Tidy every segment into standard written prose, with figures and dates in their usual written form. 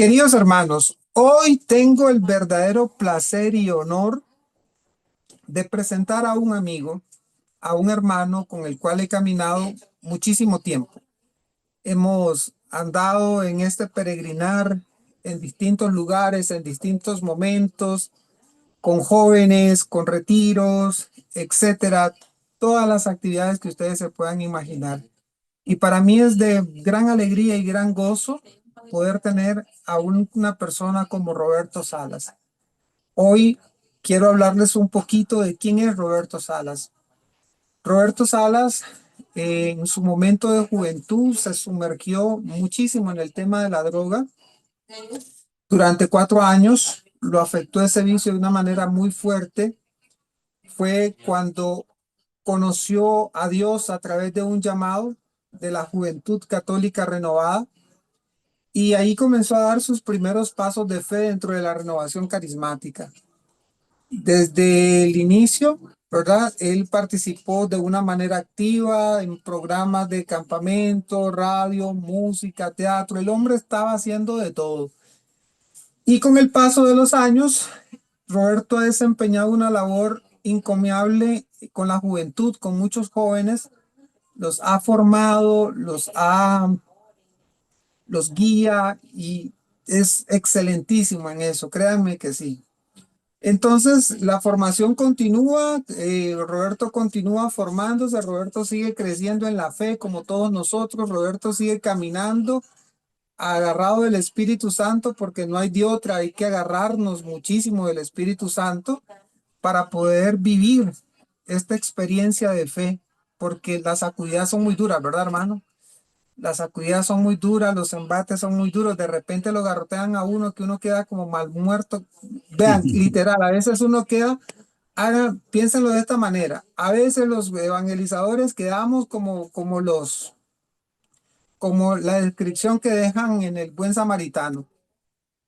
Queridos hermanos, hoy tengo el verdadero placer y honor de presentar a un amigo, a un hermano con el cual he caminado muchísimo tiempo. Hemos andado en este peregrinar en distintos lugares, en distintos momentos, con jóvenes, con retiros, etcétera, todas las actividades que ustedes se puedan imaginar. Y para mí es de gran alegría y gran gozo poder tener a una persona como Roberto Salas. Hoy quiero hablarles un poquito de quién es Roberto Salas. Roberto Salas, en su momento de juventud, se sumergió muchísimo en el tema de la droga. Durante 4 años lo afectó ese vicio de una manera muy fuerte. Fue cuando conoció a Dios a través de un llamado de la Juventud Católica Renovada. Y ahí comenzó a dar sus primeros pasos de fe dentro de la renovación carismática. Desde el inicio, ¿verdad? Él participó de una manera activa en programas de campamento, radio, música, teatro. El hombre estaba haciendo de todo. Y con el paso de los años, Roberto ha desempeñado una labor encomiable con la juventud, con muchos jóvenes. Los ha formado, los guía y es excelentísimo en eso, créanme que sí. Entonces, la formación continúa, Roberto continúa formándose, Roberto sigue creciendo en la fe como todos nosotros, Roberto sigue caminando agarrado del Espíritu Santo porque no hay de otra, hay que agarrarnos muchísimo del Espíritu Santo para poder vivir esta experiencia de fe, porque las sacudidas son muy duras, ¿verdad, hermano? Las sacudidas son muy duras, los embates son muy duros, de repente lo garrotean a uno que uno queda como mal muerto. Vean, literal, a veces uno queda, piénsenlo de esta manera, a veces los evangelizadores quedamos como la descripción que dejan en el buen samaritano,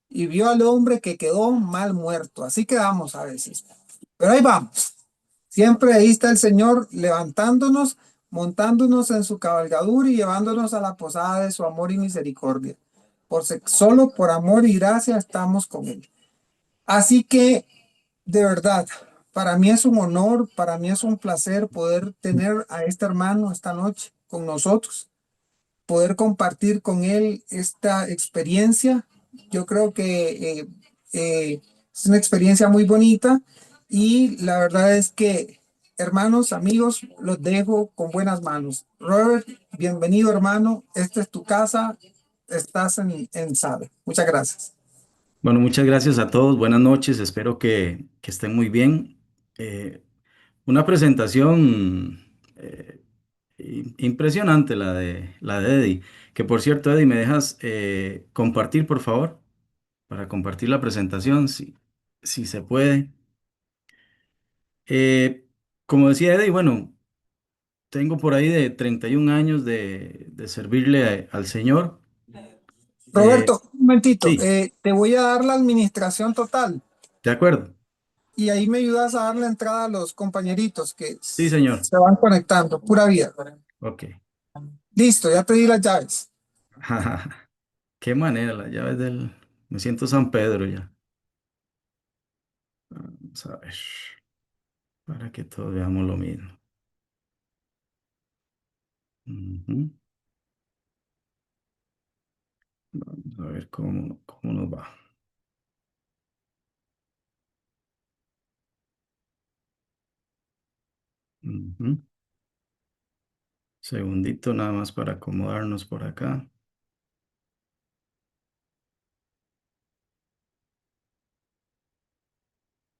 y vio al hombre que quedó mal muerto, así quedamos a veces. Pero ahí vamos. Siempre ahí está el Señor levantándonos, montándonos en su cabalgadura y llevándonos a la posada de su amor y misericordia. Solo por amor y gracia estamos con Él. Así que, de verdad, para mí es un honor, para mí es un placer poder tener a este hermano esta noche con nosotros, poder compartir con él esta experiencia. Yo creo que es una experiencia muy bonita y la verdad es que, hermanos, amigos, los dejo con buenas manos. Robert, bienvenido, hermano. Esta es tu casa. Estás en Sabe. Muchas gracias. Bueno, muchas gracias a todos. Buenas noches. Espero que estén muy bien. Eh, una presentación impresionante la de Eddie. Que por cierto, Eddie, ¿me dejas compartir, por favor? Para compartir la presentación, si se puede. Eh, Como decía Eddie, bueno, tengo por ahí de 31 años de servirle al Señor. Eh, Roberto, un momentito. sí, Te voy a dar la administración total de acuerdo. y ahí me ayudas a dar la entrada a los compañeritos que Sí, señor. se van conectando. Pura vida. Ok. Listo, ya te di las llaves. Qué manera, las llaves del... Me siento San Pedro ya. Vamos a ver, para que todos veamos lo mismo. Ujú. Vamos a ver cómo nos va. Ujú. Segundito nada más para acomodarnos por acá.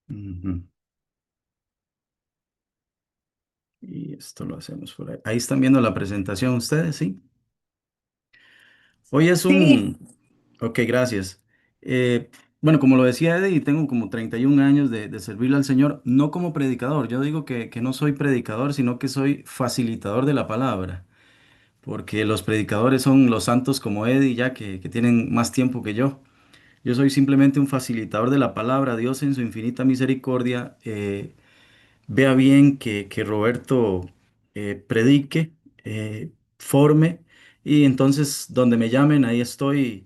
Ujú. Y esto lo hacemos por ahí. Ahí están viendo la presentación ustedes, ¿sí? Hoy es Sí. un... Ok, gracias. Eh, bueno, como lo decía Eddie, tengo como 31 años de servirle al Señor, no como predicador. Yo digo que no soy predicador, sino que soy facilitador de la palabra, porque los predicadores son los santos como Eddie, ya que tienen más tiempo que yo. Yo soy simplemente un facilitador de la palabra. Dios en su infinita misericordia vea bien que Roberto predique, forme, y entonces donde me llamen, ahí estoy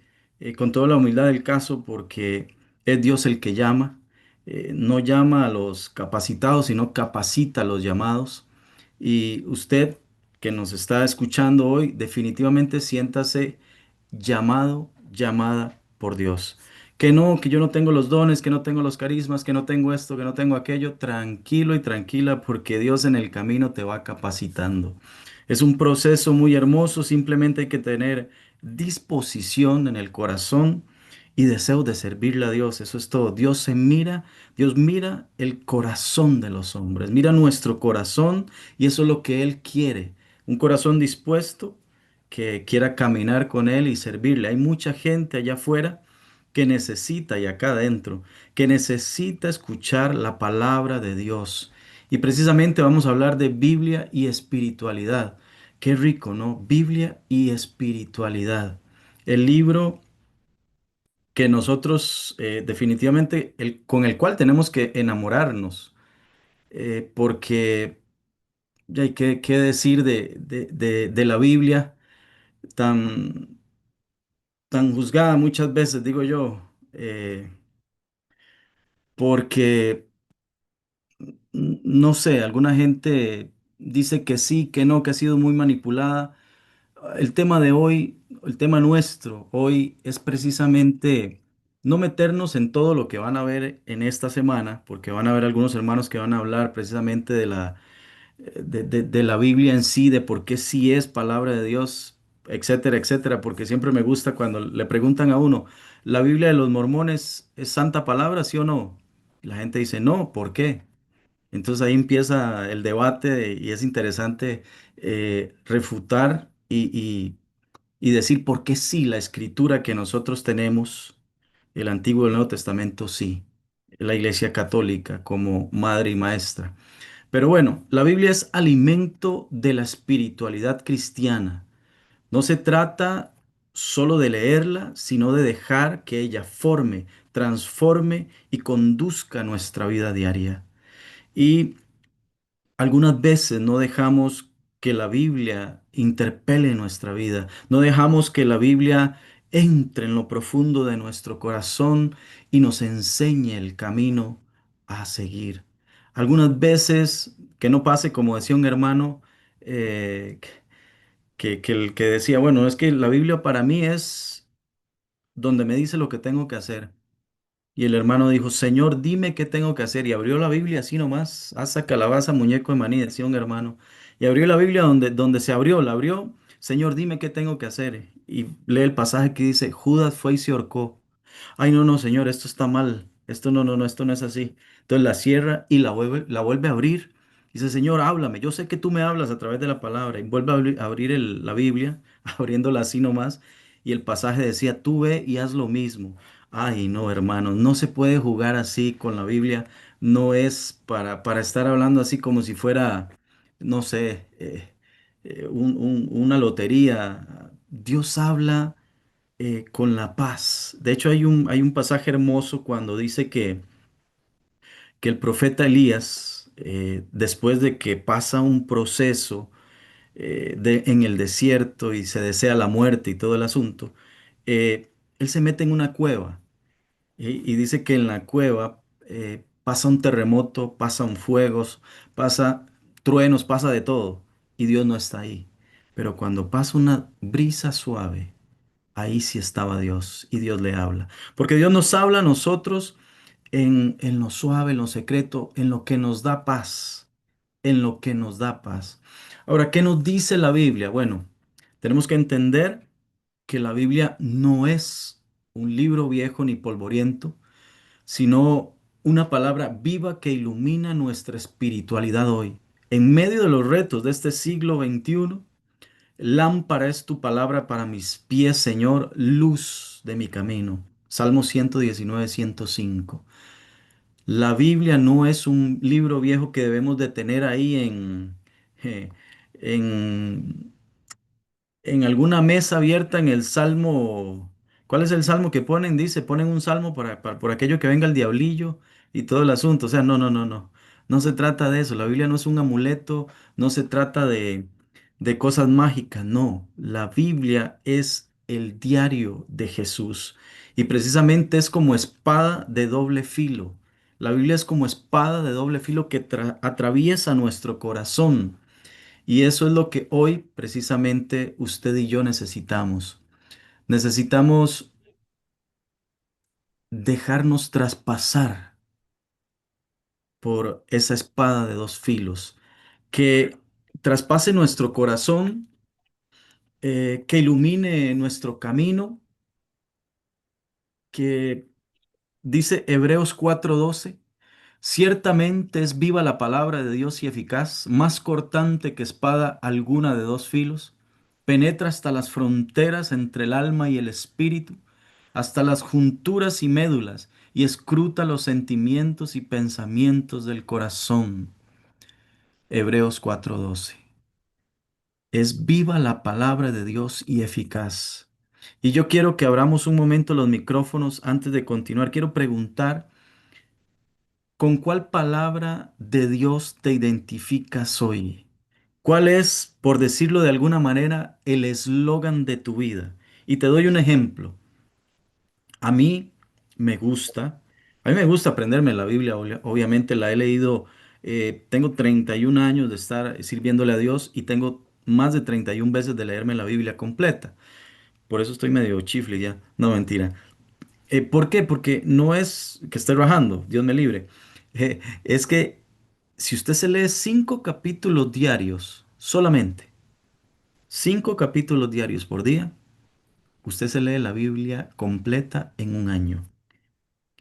con toda la humildad del caso, porque es Dios el que llama. No llama a los capacitados, sino capacita a los llamados. Y usted que nos está escuchando hoy, definitivamente siéntase llamado, llamada por Dios. Que no, que yo no tengo los dones, que no tengo los carismas, que no tengo esto, que no tengo aquello. Tranquilo y tranquila, porque Dios en el camino te va capacitando. Es un proceso muy hermoso, simplemente hay que tener disposición en el corazón y deseo de servirle a Dios. Eso es todo. Dios mira el corazón de los hombres, mira nuestro corazón y eso es lo que Él quiere. Un corazón dispuesto que quiera caminar con Él y servirle. Hay mucha gente allá afuera que necesita y acá adentro, que necesita escuchar la palabra de Dios. Y precisamente vamos a hablar de Biblia y espiritualidad. Qué rico, ¿no? Biblia y espiritualidad. El libro que nosotros definitivamente con el cual tenemos que enamorarnos, porque ya hay que decir de la Biblia tan, tan juzgada muchas veces, digo yo, porque, no sé, alguna gente dice que sí, que no, que ha sido muy manipulada. El tema de hoy, el tema nuestro hoy es precisamente no meternos en todo lo que van a ver en esta semana, porque van a haber algunos hermanos que van a hablar precisamente de la Biblia en sí, de por qué sí es palabra de Dios, etcétera, etcétera, porque siempre me gusta cuando le preguntan a uno, ¿la Biblia de los mormones es santa palabra, sí o no? La gente dice, no, ¿por qué? Entonces ahí empieza el debate y es interesante refutar y decir por qué sí la escritura que nosotros tenemos, el Antiguo y el Nuevo Testamento, sí, la Iglesia Católica como madre y maestra. Pero bueno, la Biblia es alimento de la espiritualidad cristiana. No se trata solo de leerla, sino de dejar que ella forme, transforme y conduzca nuestra vida diaria. Y algunas veces no dejamos que la Biblia interpele nuestra vida, no dejamos que la Biblia entre en lo profundo de nuestro corazón y nos enseñe el camino a seguir. Algunas veces que no pase, como decía un hermano, que el que decía, bueno, es que la Biblia para mí es donde me dice lo que tengo que hacer. Y el hermano dijo, Señor, dime qué tengo que hacer. Y abrió la Biblia así nomás, asa calabaza, muñeco de maní, decía un hermano. Y abrió la Biblia donde se abrió, la abrió, Señor, dime qué tengo que hacer. Y lee el pasaje que dice, Judas fue y se ahorcó. Ay, no, no, Señor, esto está mal. Esto no, no, no, esto no es así. Entonces la cierra y la vuelve a abrir. Dice, Señor, háblame. Yo sé que tú me hablas a través de la palabra. Y vuelve a abrir la Biblia, abriéndola así nomás. Y el pasaje decía, tú ve y haz lo mismo. Ay, no, hermano, no se puede jugar así con la Biblia. No es para estar hablando así como si fuera, no sé, una lotería. Dios habla con la paz. De hecho, hay un pasaje hermoso cuando dice que el profeta Elías, después de que pasa un proceso en el desierto y se desea la muerte y todo el asunto, él se mete en una cueva y dice que en la cueva pasa un terremoto, pasan fuegos, pasa truenos, pasa de todo y Dios no está ahí. Pero cuando pasa una brisa suave, ahí sí estaba Dios y Dios le habla. Porque Dios nos habla a nosotros en lo suave, en lo secreto, en lo que nos da paz, en lo que nos da paz. Ahora, ¿qué nos dice la Biblia? Bueno, tenemos que entender que la Biblia no es un libro viejo ni polvoriento, sino una palabra viva que ilumina nuestra espiritualidad hoy. En medio de los retos de este siglo XXI, lámpara es tu palabra para mis pies, Señor, luz de mi camino. Salmo 119, 105. La Biblia no es un libro viejo que debemos de tener ahí eh, en, en alguna mesa abierta en el Salmo. ¿Cuál es el salmo que ponen? Dice, ponen un salmo por aquello que venga el diablillo y todo el asunto. O sea, no, no, no, no. No se trata de eso. La Biblia no es un amuleto, no se trata de cosas mágicas. No, la Biblia es el diario de Jesús. Y precisamente es como espada de doble filo. La Biblia es como espada de doble filo que atraviesa nuestro corazón. Y eso es lo que hoy precisamente usted y yo necesitamos. Necesitamos dejarnos traspasar por esa espada de dos filos, que traspase nuestro corazón, que ilumine nuestro camino, que dice Hebreos 4:12, ciertamente es viva la palabra de Dios y eficaz, más cortante que espada alguna de dos filos, penetra hasta las fronteras entre el alma y el espíritu, hasta las junturas y médulas, y escruta los sentimientos y pensamientos del corazón. Hebreos 4:12. Es viva la palabra de Dios y eficaz. Y yo quiero que abramos un momento los micrófonos antes de continuar. Quiero preguntar, ¿con cuál palabra de Dios te identificas hoy? ¿Cuál es, por decirlo de alguna manera, el eslogan de tu vida? Y te doy un ejemplo. A mí me gusta, a mí me gusta aprenderme la Biblia, obviamente la he leído, tengo 31 años de estar sirviéndole a Dios y tengo más de 31 veces de leerme la Biblia completa. Por eso estoy medio chifle ya, no mentira. ¿Por qué? Porque no es que esté rajando, Dios me libre. Es que si usted se lee 5 capítulos diarios, solamente 5 capítulos diarios por día, usted se lee la Biblia completa en un año.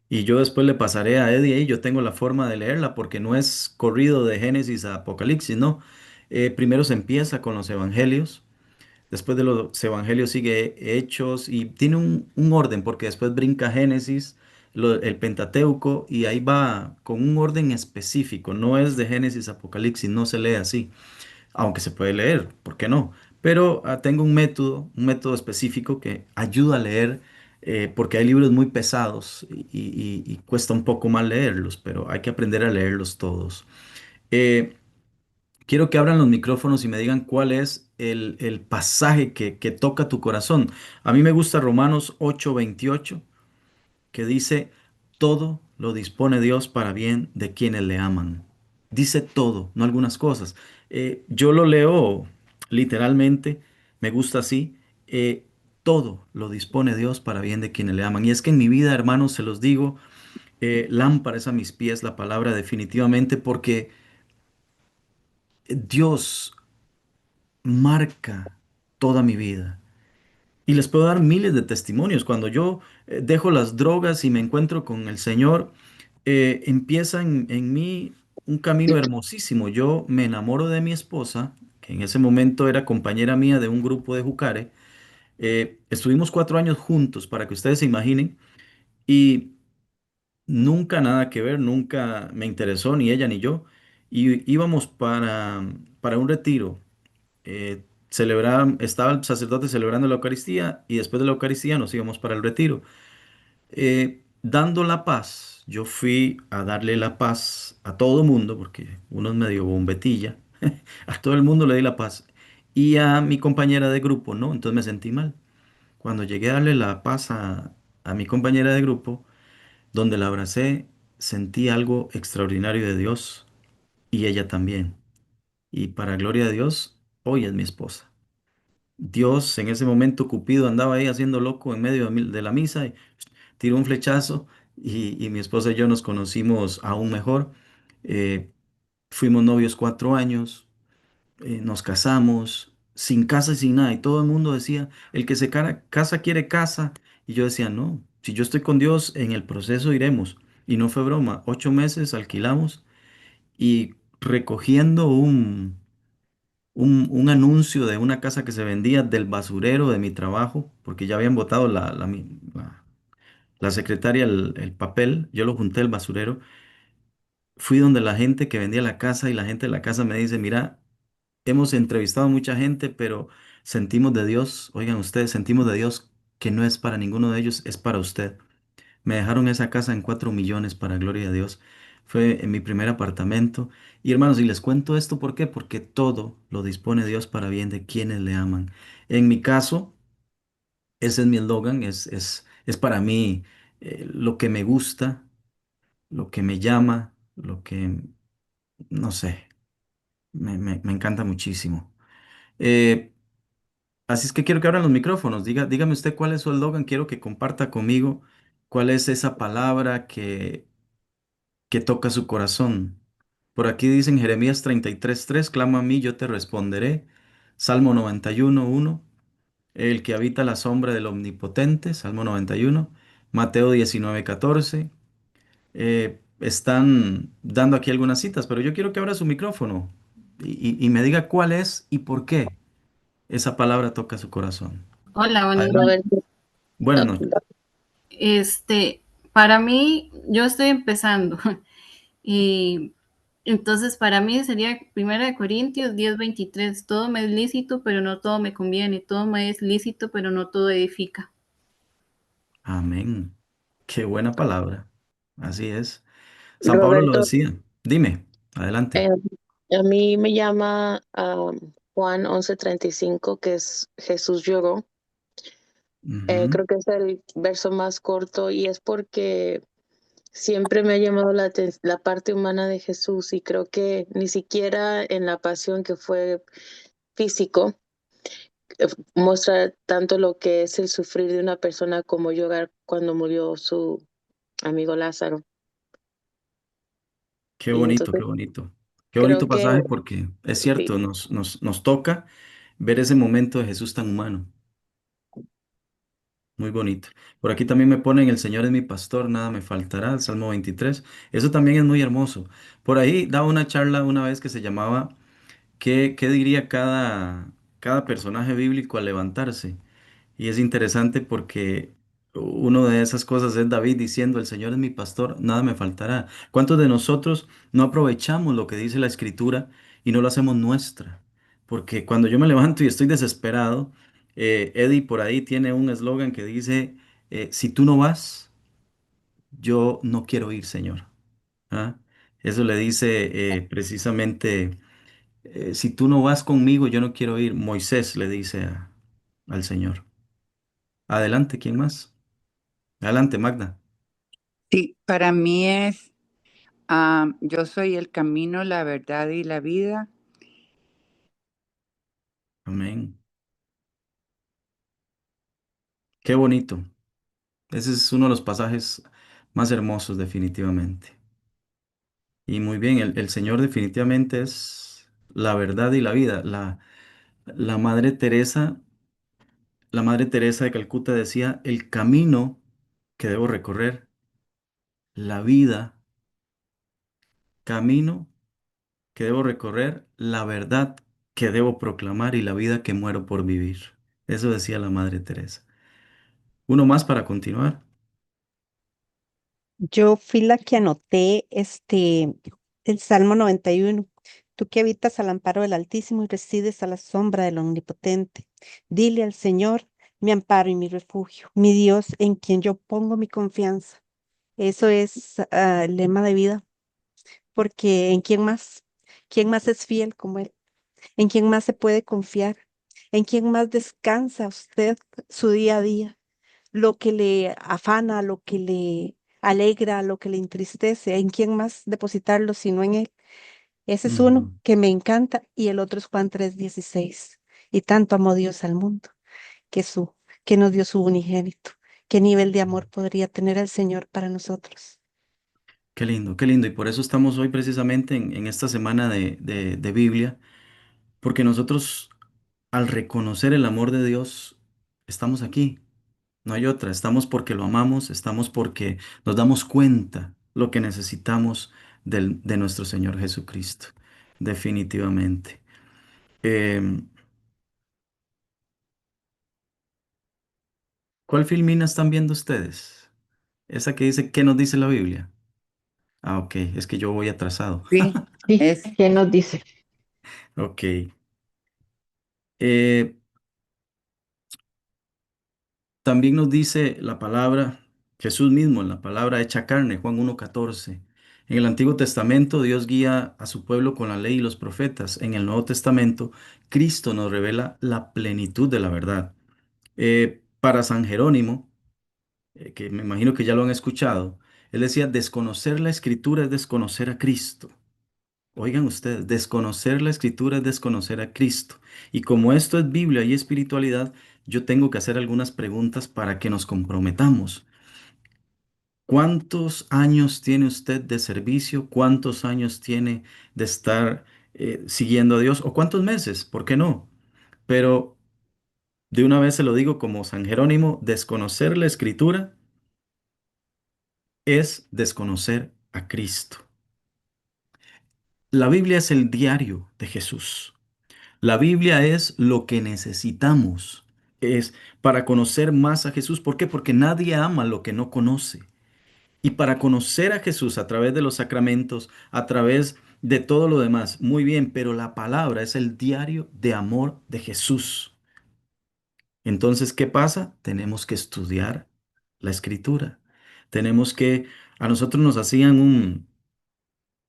Y yo después le pasaré a Eddie ahí, yo tengo la forma de leerla porque no es corrido de Génesis a Apocalipsis, no. Primero se empieza con los evangelios, después de los evangelios sigue Hechos y tiene un orden porque después brinca Génesis, el Pentateuco y ahí va con un orden específico, no es de Génesis a Apocalipsis, no se lee así aunque se puede leer, ¿por qué no? Pero tengo un método específico que ayuda a leer, porque hay libros muy pesados y cuesta un poco más leerlos, pero hay que aprender a leerlos todos. Eh, Quiero que abran los micrófonos y me digan cuál es el pasaje que toca tu corazón. A mí me gusta Romanos 8:28 que dice, todo lo dispone Dios para bien de quienes le aman. Dice todo, no algunas cosas. Yo lo leo literalmente, me gusta así. Todo lo dispone Dios para bien de quienes le aman. Y es que en mi vida, hermanos, se los digo, lámpara es a mis pies la palabra definitivamente porque Dios marca toda mi vida. Y les puedo dar miles de testimonios. Cuando yo dejo las drogas y me encuentro con el Señor, empieza en mí un camino hermosísimo. Yo me enamoro de mi esposa, que en ese momento era compañera mía de un grupo de Jucare. Estuvimos 4 años juntos, para que ustedes se imaginen, y nunca nada que ver, nunca me interesó ni ella ni yo. Y íbamos para un retiro. Estaba el sacerdote celebrando la Eucaristía y después de la Eucaristía nos íbamos para el retiro. Dando la paz, yo fui a darle la paz a todo mundo, porque uno es medio bombetilla, a todo el mundo le di la paz. Y a mi compañera de grupo, ¿no? Entonces me sentí mal. Cuando llegué a darle la paz a mi compañera de grupo, donde la abracé, sentí algo extraordinario de Dios y ella también. Y para gloria de Dios, hoy es mi esposa. Dios, en ese momento, Cupido andaba ahí haciendo loco en medio de la misa y tiró un flechazo y mi esposa y yo nos conocimos aún mejor. Eh, Fuimos novios 4 años, nos casamos sin casa y sin nada y todo el mundo decía, el que se casa quiere casa y yo decía, no, si yo estoy con Dios, en el proceso iremos. Y no fue broma, 8 meses alquilamos y recogiendo un anuncio de una casa que se vendía del basurero de mi trabajo, porque ya habían botado la secretaria el papel, yo lo junté al basurero, fui donde la gente que vendía la casa y la gente de la casa me dice, mira, hemos entrevistado a mucha gente, pero sentimos de Dios, oigan ustedes, sentimos de Dios que no es para ninguno de ellos, es para usted. Me dejaron esa casa en 4 millones, para gloria de Dios. Fue en mi primer apartamento. Y hermanos, y les cuento esto, ¿por qué? Porque todo lo dispone Dios para bien de quienes le aman. En mi caso, Ese es mi eslogan, es para mí lo que me gusta, lo que me llama, lo que, no sé, me encanta muchísimo. Eh, Así es que quiero que abran los micrófonos. Dígame usted cuál es su eslogan. Quiero que comparta conmigo cuál es esa palabra que toca su corazón. Por aquí dicen Jeremías 33:3, clama a mí, yo te responderé. Salmo 91:1, el que habita la sombra del Omnipotente, Salmo 91. Mateo 19:14. Están dando aquí algunas citas, pero yo quiero que abra su micrófono y me diga cuál es y por qué esa palabra toca su corazón. Hola, buenas noches. Adelante. Roberto, Buenas noches. Este, para mí, yo estoy empezando y entonces para mí sería Primera de Corintios 10:23, todo me es lícito, pero no todo me conviene, todo me es lícito, pero no todo edifica. Amén. Qué buena palabra. Así es. San Pablo lo Roberto, decía. Dime, adelante. eh, a mí me llama Juan 11:35, que es Jesús lloró. Ujú. Creo que es el verso más corto y es porque siempre me ha llamado la parte humana de Jesús y creo que ni siquiera en la pasión que fue físico muestra tanto lo que es el sufrir de una persona como llorar cuando murió su amigo Lázaro. Qué Y bonito, qué entonces bonito. Qué bonito creo que pasaje porque es sí. cierto, nos toca ver ese momento de Jesús tan humano. Muy bonito. Por aquí también me ponen el Señor es mi pastor, nada me faltará, el Salmo 23. Eso también es muy hermoso. Por ahí daba una charla una vez que se llamaba ¿qué diría cada personaje bíblico al levantarse? Y es interesante porque una de esas cosas es David diciendo, el Señor es mi pastor, nada me faltará. ¿Cuántos de nosotros no aprovechamos lo que dice la Escritura y no lo hacemos nuestra? Porque cuando yo me levanto y estoy desesperado, Eddie por ahí tiene un eslogan que dice, si tú no vas, yo no quiero ir, Señor. ¿Ah? Eso le dice precisamente, si tú no vas conmigo, yo no quiero ir. Moisés le dice al Señor. Adelante, ¿quién más? Adelante, Magda. Sí, para mí es, yo soy el camino, la verdad y la vida. Amén. Qué bonito. Ese es uno de los pasajes más hermosos, definitivamente. Y muy bien, el Señor definitivamente es la verdad y la vida. La Madre Teresa, la Madre Teresa de Calcuta decía, el camino que debo recorrer, la vida, camino que debo recorrer, la verdad que debo proclamar y la vida que muero por vivir. Eso decía la Madre Teresa. Uno más para continuar. Yo fui la que anoté el Salmo 91. Tú que habitas al amparo del Altísimo y resides a la sombra del Omnipotente. Dile al Señor, mi amparo y mi refugio, mi Dios en quien yo pongo mi confianza. Eso es el lema de vida, porque ¿en quién más? ¿Quién más es fiel como Él? ¿En quién más se puede confiar? ¿En quién más descansa usted su día a día? Lo que le afana, lo que le alegra, lo que le entristece, ¿en quién más depositarlo sino en Él? Ese es uno Ujú. que me encanta y el otro es Juan 3:16. Y tanto amó Dios al mundo que que nos dio su unigénito. ¿Qué nivel de amor podría tener el Señor para nosotros? Qué lindo, qué lindo. Y por eso estamos hoy precisamente en esta semana de Biblia, porque nosotros al reconocer el amor de Dios, estamos aquí. No hay otra. Estamos porque lo amamos, estamos porque nos damos cuenta lo que necesitamos de nuestro Señor Jesucristo. Definitivamente. Em, ¿Cuál filmina están viendo ustedes? Esa que dice, ¿qué nos dice la Biblia? Ah, ok, es que yo voy atrasado. Sí, Sí, es ¿qué nos dice? Ok. Eh, También nos dice la palabra, Jesús mismo en la palabra hecha carne, Juan 1:14. En el Antiguo Testamento Dios guía a su pueblo con la ley y los profetas. En el Nuevo Testamento Cristo nos revela la plenitud de la verdad. Para San Jerónimo, que me imagino que ya lo han escuchado, él decía, desconocer la escritura es desconocer a Cristo. Oigan ustedes, desconocer la escritura es desconocer a Cristo. Y como esto es Biblia y espiritualidad, yo tengo que hacer algunas preguntas para que nos comprometamos. ¿Cuántos años tiene usted de servicio? ¿Cuántos años tiene de estar siguiendo a Dios? ¿O cuántos meses? ¿Por qué no? Pero de una vez se lo digo como San Jerónimo, desconocer la escritura es desconocer a Cristo. La Biblia es el diario de Jesús. La Biblia es lo que necesitamos. Es para conocer más a Jesús. ¿Por qué? Porque nadie ama lo que no conoce. Y para conocer a Jesús a través de los sacramentos, a través de todo lo demás, muy bien, pero la palabra es el diario de amor de Jesús. Entonces, ¿qué pasa? Tenemos que estudiar la escritura. Tenemos que, a nosotros nos hacían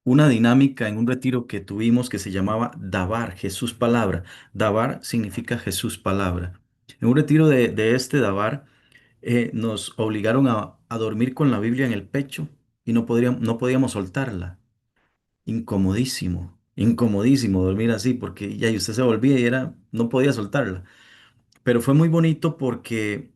una dinámica en un retiro que tuvimos que se llamaba Dabar, Jesús Palabra. Dabar significa Jesús Palabra. En un retiro de este Dabar, nos obligaron a dormir con la Biblia en el pecho y no podíamos soltarla. Incomodísimo, incomodísimo dormir así porque ya y usted se volvía y no podía soltarla. Pero fue muy bonito porque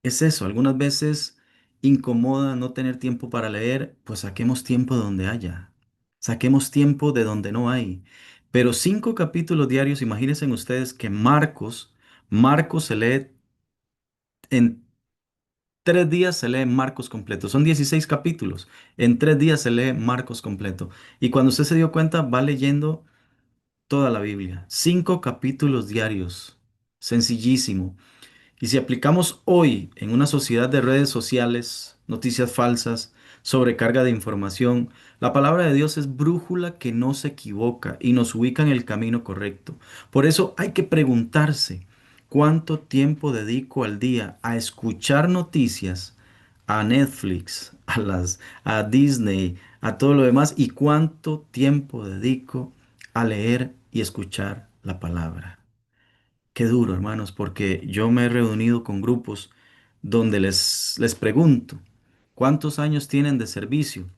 es eso, algunas veces incomoda no tener tiempo para leer, pues saquemos tiempo de donde haya, saquemos tiempo de donde no hay. Pero 5 capítulos diarios, imagínense ustedes que Marcos se lee en 3 días, se lee Marcos completo. Son 16 capítulos. En 3 días se lee Marcos completo. Y cuando usted se dio cuenta, va leyendo toda la Biblia. 5 capítulos diarios. Sencillísimo. Y si aplicamos hoy en una sociedad de redes sociales, noticias falsas, sobrecarga de información, la palabra de Dios es brújula que no se equivoca y nos ubica en el camino correcto. Por eso hay que preguntarse, ¿cuánto tiempo dedico al día a escuchar noticias, a Netflix, a Disney, a todo lo demás? ¿Y cuánto tiempo dedico a leer y escuchar la palabra? Qué duro, hermanos, porque yo me he reunido con grupos donde les pregunto, ¿cuántos años tienen de servicio?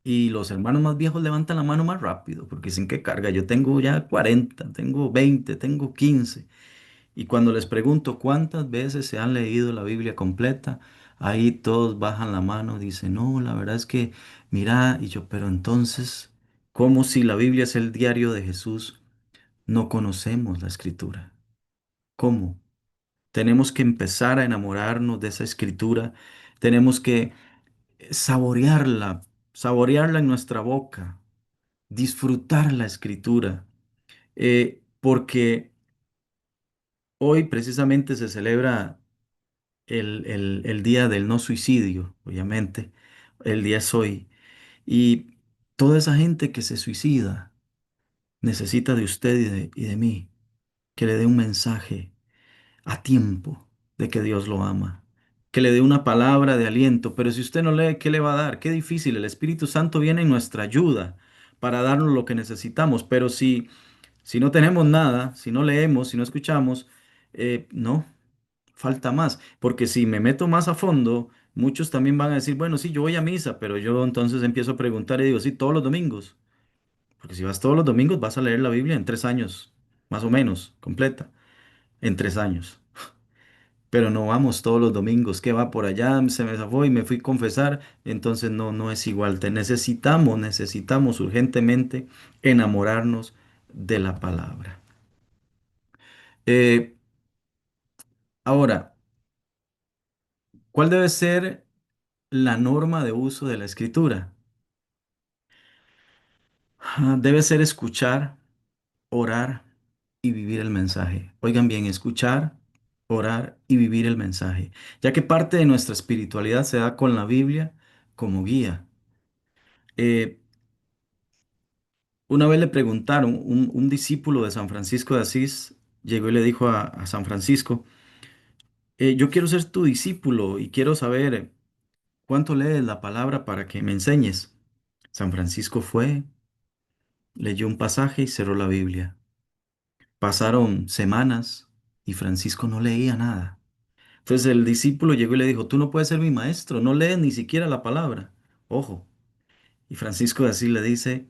Y los hermanos más viejos levantan la mano más rápido, porque dicen que carga, yo tengo ya 40, tengo 20, tengo 15. Y cuando les pregunto cuántas veces se han leído la Biblia completa, ahí todos bajan la mano, dicen, no, la verdad es que, mira, y yo, pero entonces, ¿cómo si la Biblia es el diario de Jesús? No conocemos la escritura. ¿Cómo? Tenemos que empezar a enamorarnos de esa escritura. Tenemos que saborearla, saborearla en nuestra boca, disfrutar la escritura. Porque hoy precisamente se celebra el día del no suicidio, obviamente. El día es hoy. Y toda esa gente que se suicida necesita de usted y de mí, que le dé un mensaje a tiempo de que Dios lo ama, que le dé una palabra de aliento, pero si usted no lee, ¿qué le va a dar? Qué difícil, el Espíritu Santo viene en nuestra ayuda para darnos lo que necesitamos, pero si no tenemos nada, si no leemos, si no escuchamos, no, falta más, porque si me meto más a fondo, muchos también van a decir, bueno, sí, yo voy a misa, pero yo entonces empiezo a preguntar y digo, sí, todos los domingos, porque si vas todos los domingos vas a leer la Biblia en 3 años, más o menos, completa, en 3 años. Pero no vamos todos los domingos, que va por allá, se me zafó y me fui a confesar, entonces no, no es igual. Necesitamos urgentemente enamorarnos de la palabra. Eh, Ahora, ¿cuál debe ser la norma de uso de la escritura? Debe ser escuchar, orar y vivir el mensaje. Oigan bien, escuchar, orar y vivir el mensaje, ya que parte de nuestra espiritualidad se da con la Biblia como guía. Eh, una vez le preguntaron, un discípulo de San Francisco de Asís llegó y le dijo a San Francisco, yo quiero ser tu discípulo y quiero saber cuánto lees la palabra para que me enseñes. San Francisco fue, leyó un pasaje y cerró la Biblia. Pasaron semanas, y Francisco no leía nada. Entonces el discípulo llegó y le dijo, tú no puedes ser mi maestro, no lees ni siquiera la palabra. Ojo. Y Francisco de Asís le dice,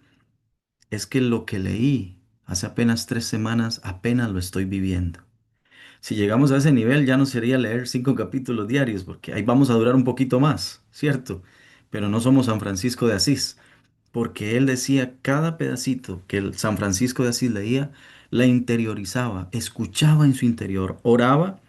es que lo que leí hace apenas 3 semanas, apenas lo estoy viviendo. Si llegamos a ese nivel, ya no sería leer 5 capítulos diarios, porque ahí vamos a durar un poquito más, ¿cierto? Pero no somos San Francisco de Asís, porque él decía cada pedacito que el San Francisco de Asís leía, la interiorizaba, escuchaba en su interior, oraba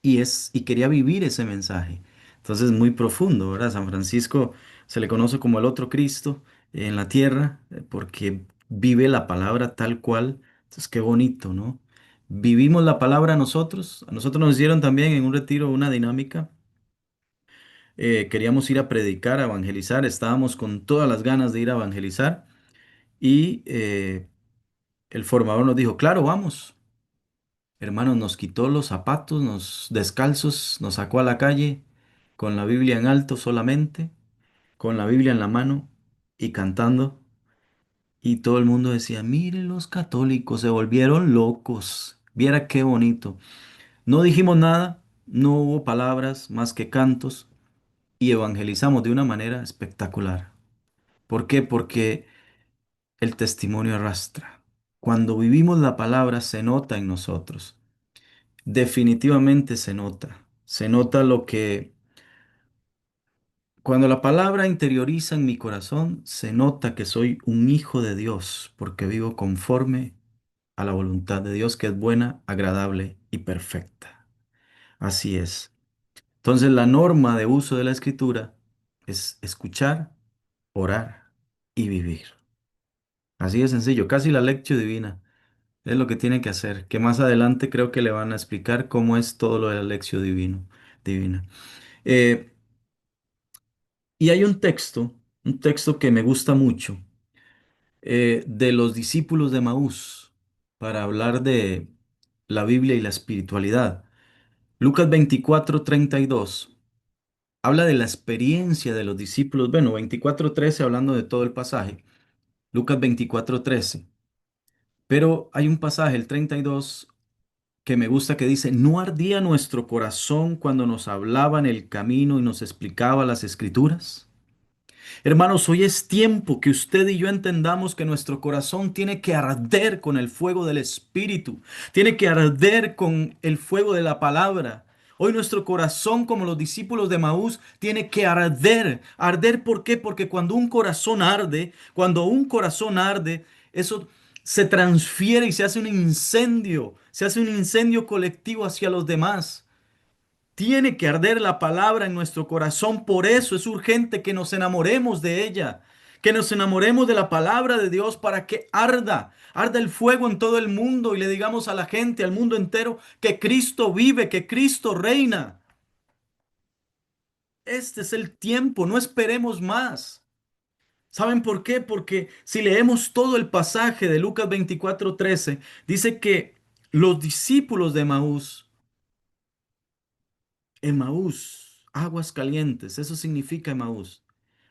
y quería vivir ese mensaje. Entonces, muy profundo, ¿verdad? San Francisco se le conoce como el otro Cristo en la tierra, porque vive la palabra tal cual. Entonces, qué bonito, ¿no? Vivimos la palabra nosotros. A nosotros nos hicieron también en un retiro una dinámica. Queríamos ir a predicar, a evangelizar. Estábamos con todas las ganas de ir a evangelizar. Y el formador nos dijo, claro, vamos. Hermanos, nos quitó los zapatos, nos descalzos, nos sacó a la calle con la Biblia en alto solamente, con la Biblia en la mano y cantando. Y todo el mundo decía, mire, los católicos se volvieron locos. Viera qué bonito. No dijimos nada, no hubo palabras más que cantos y evangelizamos de una manera espectacular. ¿Por qué? Porque el testimonio arrastra. Cuando vivimos la palabra se nota en nosotros. Definitivamente se nota. Se nota lo que, cuando la palabra interioriza en mi corazón, se nota que soy un hijo de Dios, porque vivo conforme a la voluntad de Dios, que es buena, agradable y perfecta. Así es. Entonces, la norma de uso de la escritura es escuchar, orar y vivir. Así de sencillo, casi la lectio divina. Es lo que tiene que hacer, que más adelante creo que le van a explicar cómo es todo lo de la lectio divina. Eh, y hay un texto que me gusta mucho, de los discípulos de Maús, para hablar de la Biblia y la espiritualidad. Lucas 24:32 habla de la experiencia de los discípulos. Bueno, 24:13 hablando de todo el pasaje. Lucas 24:13. Pero hay un pasaje, el 32, que me gusta que dice, ¿no ardía nuestro corazón cuando nos hablaba en el camino y nos explicaba las escrituras? Hermanos, hoy es tiempo que usted y yo entendamos que nuestro corazón tiene que arder con el fuego del Espíritu, tiene que arder con el fuego de la palabra. Hoy nuestro corazón, como los discípulos de Maús, tiene que arder. ¿Arder por qué? Porque cuando un corazón arde, eso se transfiere y se hace un incendio colectivo hacia los demás. Tiene que arder la palabra en nuestro corazón. Por eso es urgente que nos enamoremos de ella, que nos enamoremos de la palabra de Dios para que arda el fuego en todo el mundo y le digamos a la gente, al mundo entero, que Cristo vive, que Cristo reina. Este es el tiempo, no esperemos más. ¿Saben por qué? Porque si leemos todo el pasaje de Lucas 24:13, dice que los discípulos de Emaús, aguas calientes, eso significa Emaús.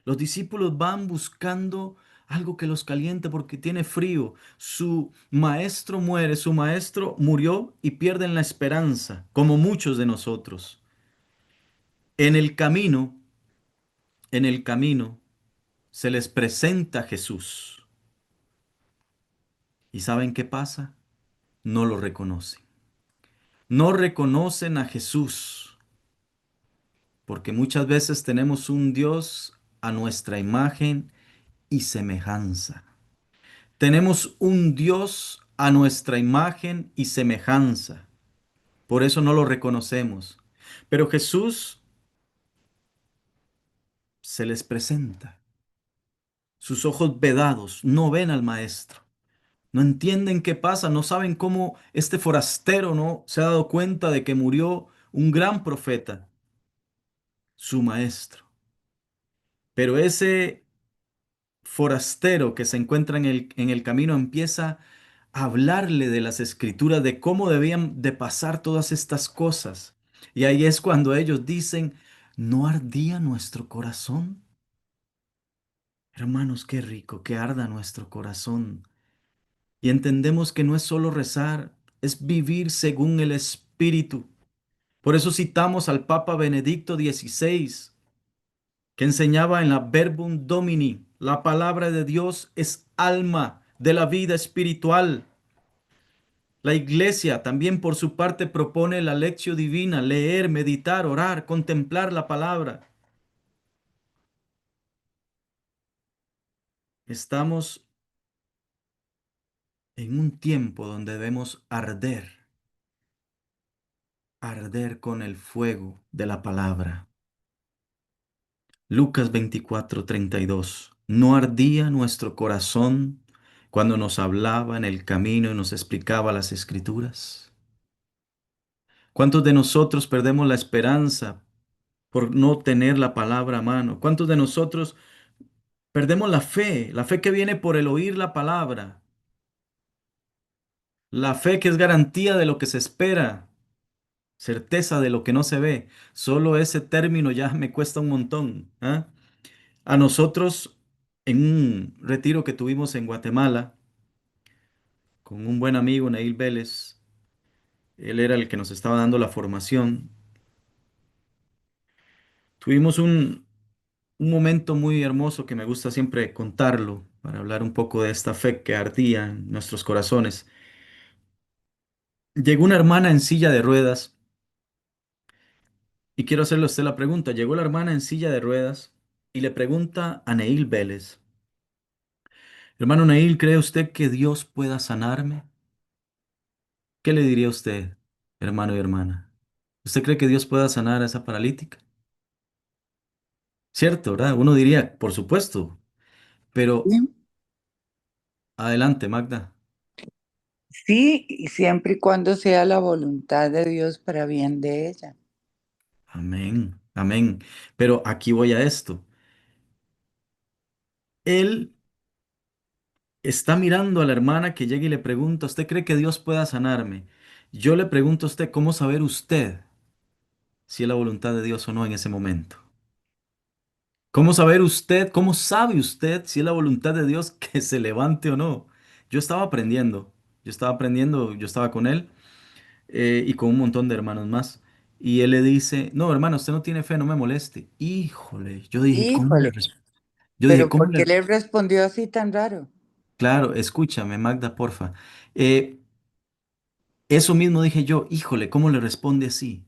Los discípulos van buscando algo que los caliente porque tiene frío. Su maestro muere, su maestro murió y pierden la esperanza, como muchos de nosotros. En el camino, en el camino, se les presenta Jesús. ¿Y saben qué pasa? No lo reconocen. No reconocen a Jesús, porque muchas veces tenemos un Dios a nuestra imagen y semejanza. Tenemos un Dios a nuestra imagen y semejanza. Por eso no lo reconocemos. Pero Jesús se les presenta. Sus ojos vedados no ven al Maestro. No entienden qué pasa, no saben cómo este forastero no se ha dado cuenta de que murió un gran profeta, su Maestro. Pero ese forastero que se encuentra en el camino empieza a hablarle de las escrituras, de cómo debían de pasar todas estas cosas. Y ahí es cuando ellos dicen, ¿no ardía nuestro corazón? Hermanos, qué rico que arda nuestro corazón. Y entendemos que no es solo rezar, es vivir según el Espíritu. Por eso citamos al Papa Benedicto XVI, que enseñaba en la Verbum Domini, la palabra de Dios es alma de la vida espiritual. La Iglesia también por su parte propone la lección divina, leer, meditar, orar, contemplar la palabra. Estamos en un tiempo donde debemos arder con el fuego de la palabra. Lucas 24:32. ¿No ardía nuestro corazón cuando nos hablaba en el camino y nos explicaba las escrituras? ¿Cuántos de nosotros perdemos la esperanza por no tener la palabra a mano? ¿Cuántos de nosotros perdemos la fe que viene por el oír la palabra, la fe que es garantía de lo que se espera, certeza de lo que no se ve? Solo ese término ya me cuesta un montón, ¿ah? A nosotros, en un retiro que tuvimos en Guatemala, con un buen amigo, Neil Vélez, él era el que nos estaba dando la formación, tuvimos un momento muy hermoso que me gusta siempre contarlo para hablar un poco de esta fe que ardía en nuestros corazones. Llegó una hermana en silla de ruedas y quiero hacerle a usted la pregunta. Llegó la hermana en silla de ruedas y le pregunta a Neil Vélez, hermano Neil, ¿cree usted que Dios pueda sanarme? ¿Qué le diría usted, hermano y hermana? ¿Usted cree que Dios pueda sanar a esa paralítica? Cierto, ¿verdad? Uno diría, por supuesto, pero Sí, adelante, Magda. sí, y siempre y cuando sea la voluntad de Dios para bien de ella. Amén, amén. Pero aquí voy a esto. Él está mirando a la hermana que llega y le pregunta, ¿usted cree que Dios pueda sanarme? Yo le pregunto a usted, ¿cómo saber usted si es la voluntad de Dios o no en ese momento? ¿Cómo saber usted, cómo sabe usted si es la voluntad de Dios que se levante o no? Yo estaba con él y con un montón de hermanos más. Y él le dice, no, hermano, usted no tiene fe, no me moleste. Híjole, yo dije, Híjole, Yo dije, pero ¿cómo ¿por qué le... le respondió así tan raro? Claro, escúchame, Magda, porfa. Eh, Eso mismo dije yo, híjole, ¿cómo le responde así?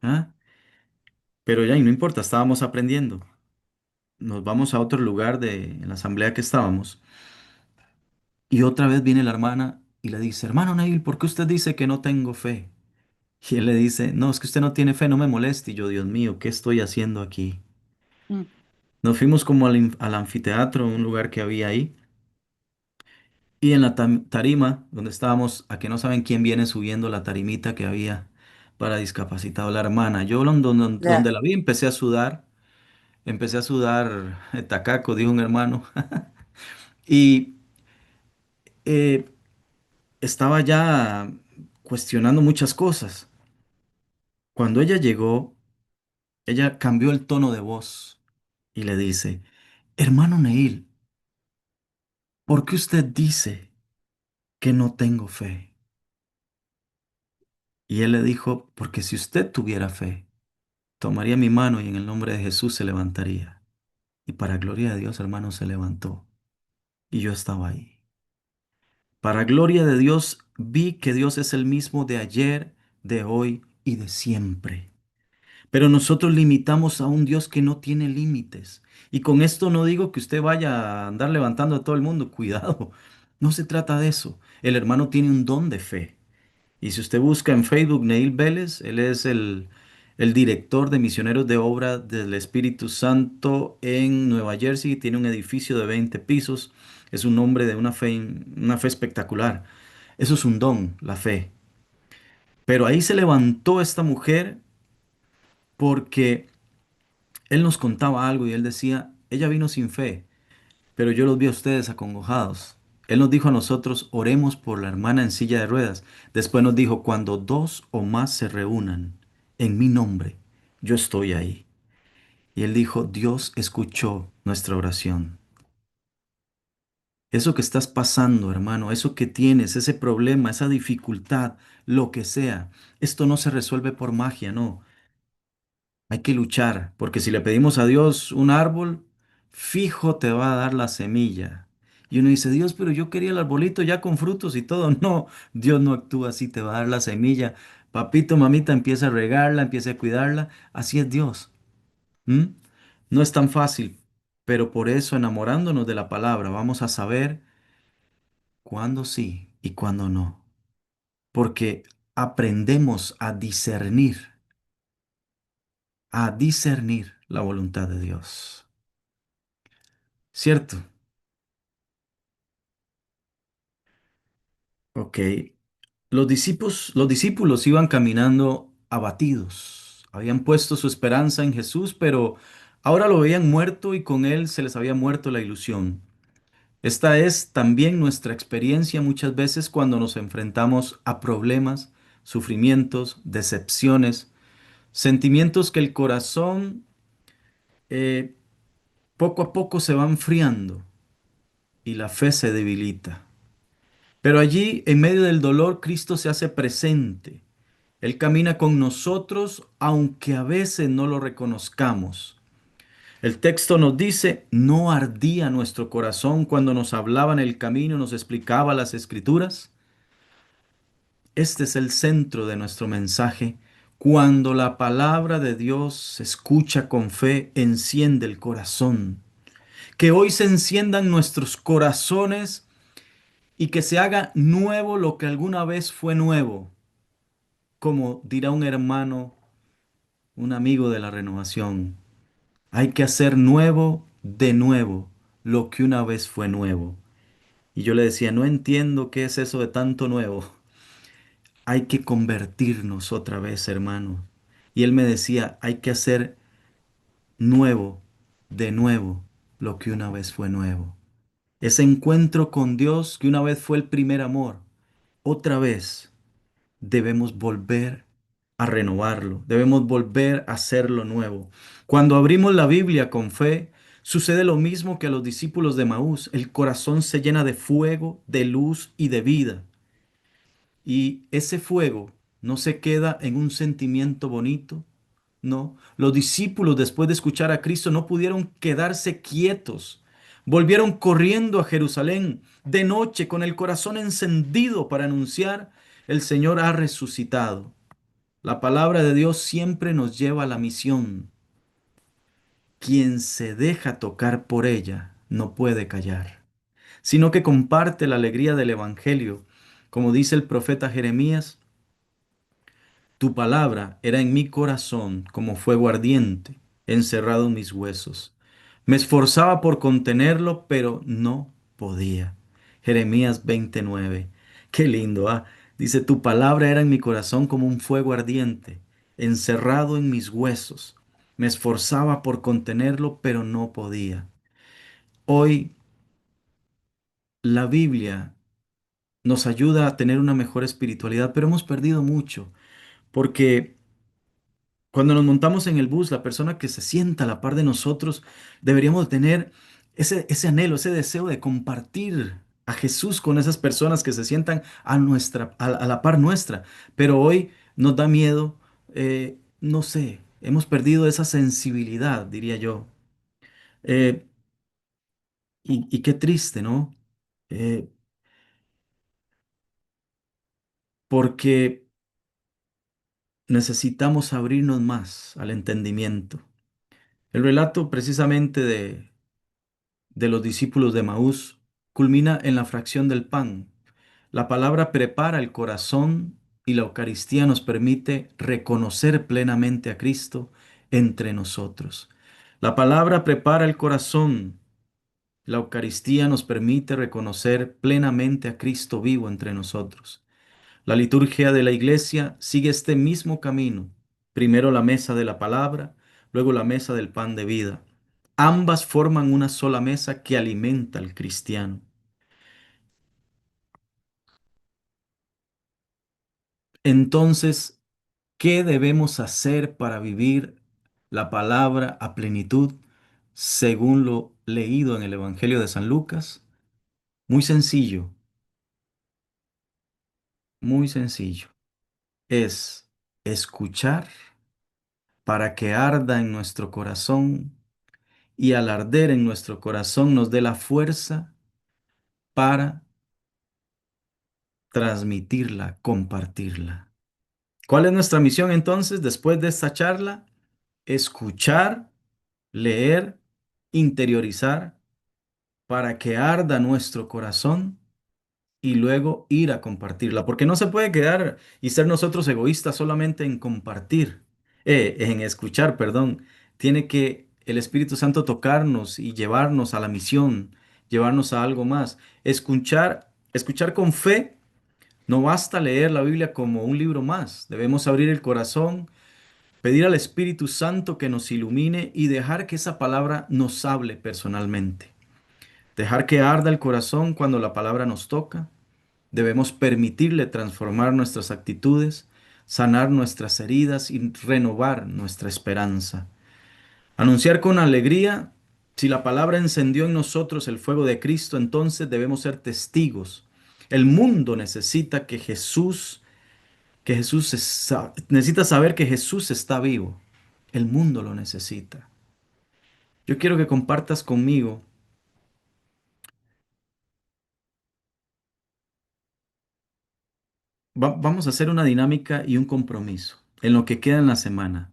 ¿Ah? Pero ya, y no importa, estábamos aprendiendo. Nos vamos a otro lugar en la asamblea que estábamos. Y otra vez viene la hermana y le dice, hermano Nail, ¿por qué usted dice que no tengo fe? Y él le dice, no, es que usted no tiene fe, no me moleste. Y yo, Dios mío, ¿qué estoy haciendo aquí? Mm. Nos fuimos como al anfiteatro, un lugar que había ahí. Y en la tarima, donde estábamos, a que no saben quién viene subiendo la tarimita que había para discapacitado, la hermana. Yo donde La, la vi empecé a sudar tacaco, dijo un hermano. Y eh, estaba ya cuestionando muchas cosas. Cuando ella llegó, ella cambió el tono de voz y le dice, hermano Neil, ¿por qué usted dice que no tengo fe? Y él le dijo, porque si usted tuviera fe, tomaría mi mano y en el nombre de Jesús se levantaría. Y para gloria de Dios, hermano, se levantó. Y yo estaba ahí. Para gloria de Dios, vi que Dios es el mismo de ayer, de hoy y de siempre. Pero nosotros limitamos a un Dios que no tiene límites. Y con esto no digo que usted vaya a andar levantando a todo el mundo. Cuidado. No se trata de eso. El hermano tiene un don de fe. Y si usted busca en Facebook Neil Vélez, él es el director de misioneros de obra del Espíritu Santo en Nueva Jersey. Tiene un edificio de 20 pisos. Es un hombre de una fe espectacular. Eso es un don, la fe. Pero ahí se levantó esta mujer porque él nos contaba algo y él decía, ella vino sin fe, pero yo los vi a ustedes acongojados. Él nos dijo a nosotros, oremos por la hermana en silla de ruedas. Después nos dijo, cuando dos o más se reúnan en mi nombre, yo estoy ahí. Y él dijo, Dios escuchó nuestra oración. Eso que estás pasando, hermano, eso que tienes, ese problema, esa dificultad, lo que sea, esto no se resuelve por magia, no. Hay que luchar, porque si le pedimos a Dios un árbol, fijo te va a dar la semilla. Y uno dice, Dios, pero yo quería el arbolito ya con frutos y todo. No, Dios no actúa así, te va a dar la semilla. Papito, mamita, empieza a regarla, empieza a cuidarla. Así es Dios. ¿Mm? No es tan fácil, pero por eso enamorándonos de la palabra vamos a saber cuándo sí y cuándo no. Porque aprendemos a discernir la voluntad de Dios. ¿Cierto? Ok. Los discípulos iban caminando abatidos. Habían puesto su esperanza en Jesús, pero ahora lo veían muerto y con él se les había muerto la ilusión. Esta es también nuestra experiencia muchas veces cuando nos enfrentamos a problemas, sufrimientos, decepciones, sentimientos que el corazón eh, poco a poco se va enfriando y la fe se debilita. Pero allí, en medio del dolor, Cristo se hace presente. Él camina con nosotros, aunque a veces no lo reconozcamos. El texto nos dice, ¿no ardía nuestro corazón cuando nos hablaba en el camino, nos explicaba las escrituras? Este es el centro de nuestro mensaje. Cuando la palabra de Dios se escucha con fe, enciende el corazón. Que hoy se enciendan nuestros corazones y que se haga nuevo lo que alguna vez fue nuevo, como dirá un hermano, un amigo de la renovación. Hay que hacer nuevo de nuevo lo que una vez fue nuevo. Y yo le decía, no entiendo qué es eso de tanto nuevo. Hay que convertirnos otra vez, hermano. Y él me decía, hay que hacer nuevo de nuevo lo que una vez fue nuevo. Ese encuentro con Dios que una vez fue el primer amor, otra vez debemos volver a renovarlo, debemos volver a hacerlo nuevo. Cuando abrimos la Biblia con fe, sucede lo mismo que a los discípulos de Maús. El corazón se llena de fuego, de luz y de vida. Y ese fuego no se queda en un sentimiento bonito, no. Los discípulos, después de escuchar a Cristo, no pudieron quedarse quietos. Volvieron corriendo a Jerusalén de noche con el corazón encendido para anunciar, el Señor ha resucitado. La palabra de Dios siempre nos lleva a la misión. Quien se deja tocar por ella no puede callar, sino que comparte la alegría del Evangelio. Como dice el profeta Jeremías, tu palabra era en mi corazón como fuego ardiente, encerrado en mis huesos. Me esforzaba por contenerlo, pero no podía. Jeremías 29. Qué lindo, ¿ah? Dice, tu palabra era en mi corazón como un fuego ardiente, encerrado en mis huesos. Me esforzaba por contenerlo, pero no podía. Hoy la Biblia nos ayuda a tener una mejor espiritualidad, pero hemos perdido mucho, porque cuando nos montamos en el bus, la persona que se sienta a la par de nosotros, deberíamos tener ese anhelo, ese deseo de compartir a Jesús con esas personas que se sientan a la par nuestra. Pero hoy nos da miedo, no sé, hemos perdido esa sensibilidad, diría yo. Eh, y qué triste, ¿no? Eh, porque necesitamos abrirnos más al entendimiento. El relato precisamente de los discípulos de Maús culmina en la fracción del pan. La palabra prepara el corazón y la Eucaristía nos permite reconocer plenamente a Cristo entre nosotros. La palabra prepara el corazón, la Eucaristía nos permite reconocer plenamente a Cristo vivo entre nosotros. La liturgia de la Iglesia sigue este mismo camino. Primero la mesa de la palabra, luego la mesa del pan de vida. Ambas forman una sola mesa que alimenta al cristiano. Entonces, ¿qué debemos hacer para vivir la palabra a plenitud según lo leído en el Evangelio de San Lucas? Muy sencillo, muy sencillo. Es escuchar para que arda en nuestro corazón y al arder en nuestro corazón nos dé la fuerza para transmitirla, compartirla. ¿Cuál es nuestra misión entonces después de esta charla? Escuchar, leer, interiorizar para que arda nuestro corazón y luego ir a compartirla, porque no se puede quedar y ser nosotros egoístas solamente en compartir, en escuchar, perdón. Tiene que el Espíritu Santo tocarnos y llevarnos a la misión, llevarnos a algo más. Escuchar con fe. No basta leer la Biblia como un libro más. Debemos abrir el corazón, pedir al Espíritu Santo que nos ilumine y dejar que esa palabra nos hable personalmente. Dejar que arda el corazón cuando la palabra nos toca. Debemos permitirle transformar nuestras actitudes, sanar nuestras heridas y renovar nuestra esperanza. Anunciar con alegría, si la palabra encendió en nosotros el fuego de Cristo, entonces debemos ser testigos. El mundo necesita necesita saber que Jesús está vivo. El mundo lo necesita. Yo quiero que compartas conmigo. Vamos a hacer una dinámica y un compromiso en lo que queda en la semana.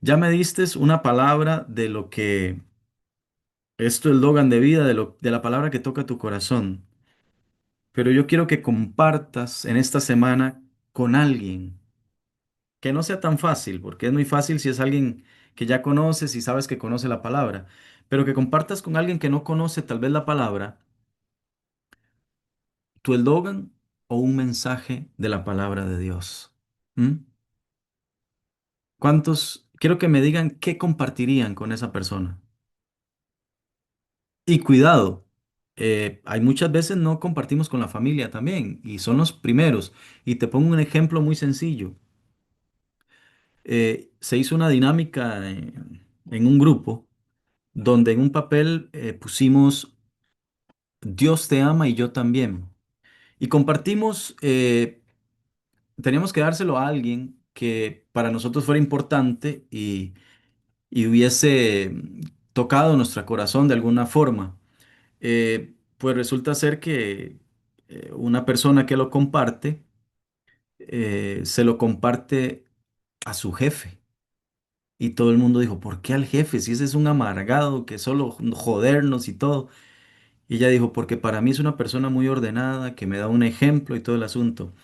Ya me diste una palabra de lo que es tu eslogan de vida, de la palabra que toca tu corazón. Pero yo quiero que compartas en esta semana con alguien que no sea tan fácil, porque es muy fácil si es alguien que ya conoces y sabes que conoce la palabra, pero que compartas con alguien que no conoce tal vez la palabra, tu eslogan o un mensaje de la palabra de Dios. ¿Mm? ¿Cuántos? Quiero que me digan qué compartirían con esa persona. Y cuidado, hay muchas veces no compartimos con la familia también, y son los primeros. Y te pongo un ejemplo muy sencillo. Se hizo una dinámica en un grupo donde en un papel pusimos Dios te ama y yo también. Y compartimos, teníamos que dárselo a alguien que para nosotros fuera importante y hubiese tocado nuestro corazón de alguna forma. Pues resulta ser que una persona que lo comparte, se lo comparte a su jefe. Y todo el mundo dijo, ¿por qué al jefe? Si ese es un amargado que solo jodernos y todo. Y ella dijo, porque para mí es una persona muy ordenada, que me da un ejemplo y todo el asunto.